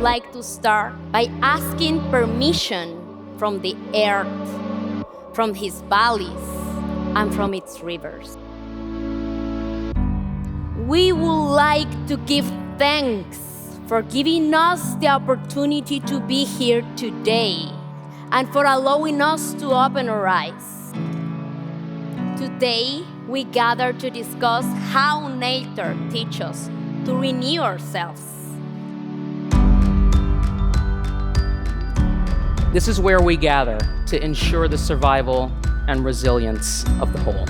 like to start by asking permission from the earth, from its valleys, and from its rivers. We would like to give thanks for giving us the opportunity to be here today and for allowing us to open our eyes. Today, we gather to discuss how nature teaches us to renew ourselves. This is where we gather to ensure the survival and resilience of the whole.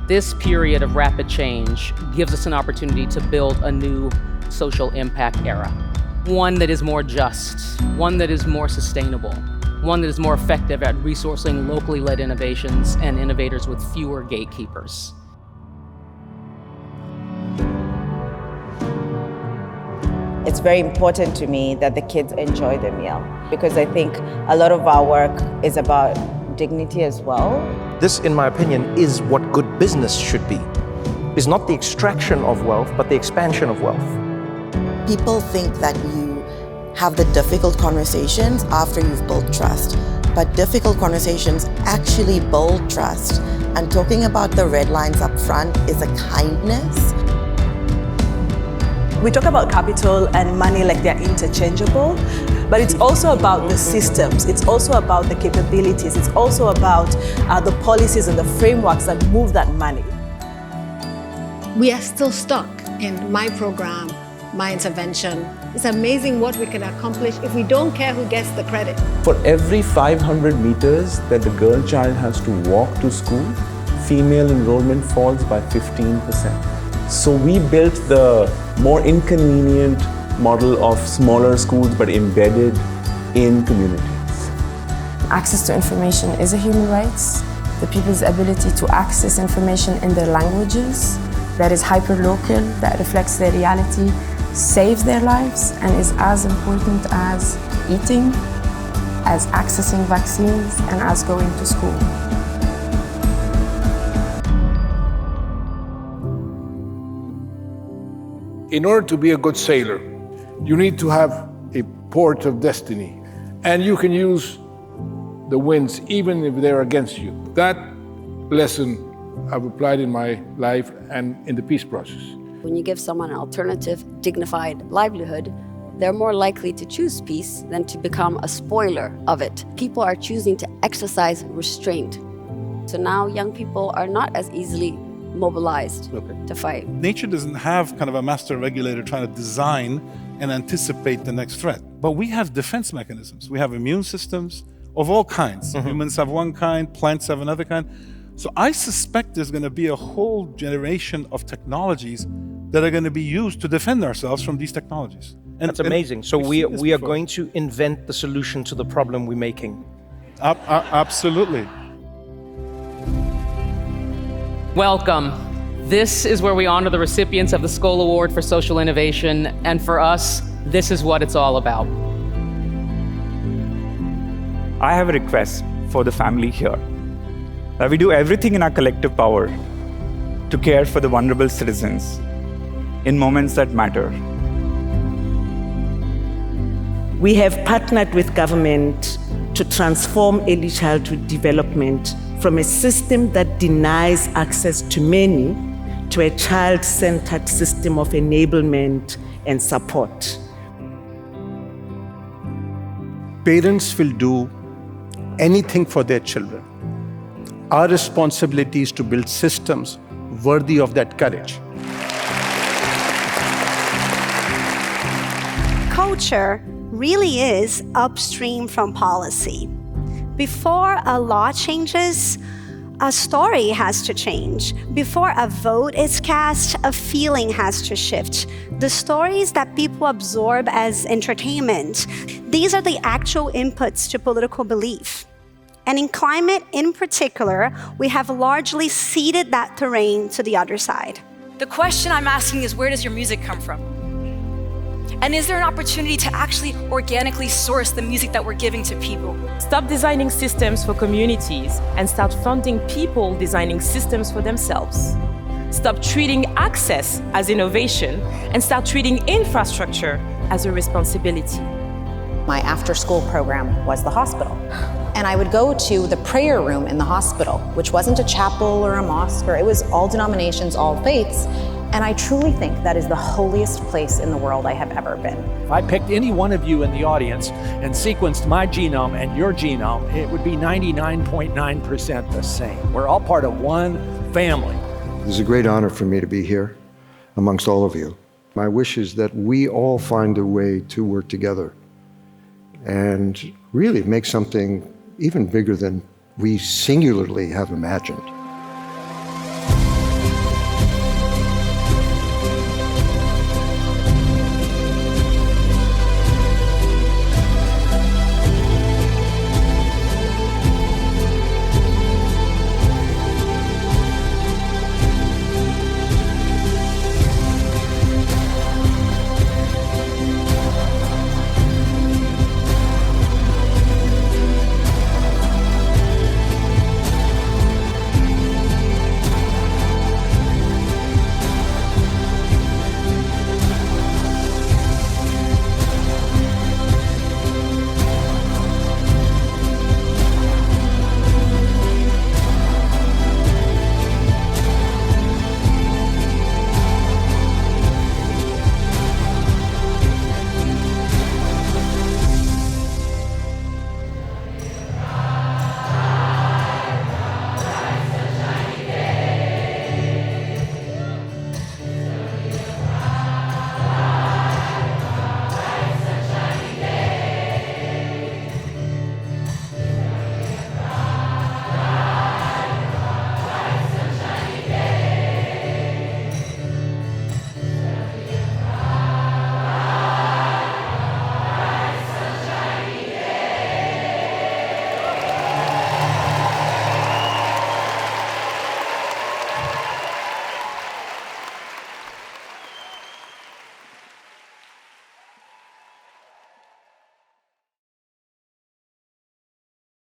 This period of rapid change gives us an opportunity to build a new social impact era. One that is more just, one that is more sustainable, one that is more effective at resourcing locally led innovations and innovators with fewer gatekeepers. It's very important to me that the kids enjoy their meal because I think a lot of our work is about dignity as well. This, in my opinion, is what good business should be. It's not the extraction of wealth, but the expansion of wealth. People think that you have the difficult conversations after you've built trust, but difficult conversations actually build trust. And talking about the red lines up front is a kindness. We talk about capital and money like they're interchangeable, but it's also about the systems. It's also about the capabilities. It's also about the policies and the frameworks that move that money. We are still stuck in my program, my intervention. It's amazing what we can accomplish if we don't care who gets the credit. For every 500 meters that the girl child has to walk to school, female enrollment falls by 15%. So we built the more inconvenient model of smaller schools but embedded in communities. Access to information is a human right. The people's ability to access information in their languages that is hyper-local, that reflects their reality, saves their lives and is as important as eating, as accessing vaccines, and as going to school. In order to be a good sailor, you need to have a port of destiny, and you can use the winds even if they're against you. That lesson I've applied in my life and in the peace process. When you give someone an alternative, dignified livelihood, they're more likely to choose peace than to become a spoiler of it. People are choosing to exercise restraint. So now young people are not as easily mobilized to fight. Nature doesn't have kind of a master regulator trying to design and anticipate the next threat. But we have defense mechanisms. We have immune systems of all kinds. Humans have one kind, plants have another kind. So I suspect there's going to be a whole generation of technologies that are going to be used to defend ourselves from these technologies. And that's amazing. So we are going to invent the solution to the problem we're making. Absolutely. Welcome. This is where we honor the recipients of the Skoll Award for Social Innovation, and for us, this is what it's all about. I have a request for the family here, that we do everything in our collective power to care for the vulnerable citizens in moments that matter. We have partnered with government to transform early childhood development from a system that denies access to many to a child-centered system of enablement and support. Parents will do anything for their children. Our responsibility is to build systems worthy of that courage. Culture really is upstream from policy. Before a law changes, a story has to change. Before a vote is cast, a feeling has to shift. The stories that people absorb as entertainment, these are the actual inputs to political belief. And in climate in particular, we have largely ceded that terrain to the other side. The question I'm asking is, where does your music come from? And is there an opportunity to actually organically source the music that we're giving to people? Stop designing systems for communities and start funding people designing systems for themselves. Stop treating access as innovation and start treating infrastructure as a responsibility. My after-school program was the hospital. And I would go to the prayer room in the hospital, which wasn't a chapel or a mosque, or it was all denominations, all faiths. And I truly think that is the holiest place in the world I have ever been. If I picked any one of you in the audience and sequenced my genome and your genome, it would be 99.9% the same. We're all part of one family. It's a great honor for me to be here amongst all of you. My wish is that we all find a way to work together and really make something even bigger than we singularly have imagined.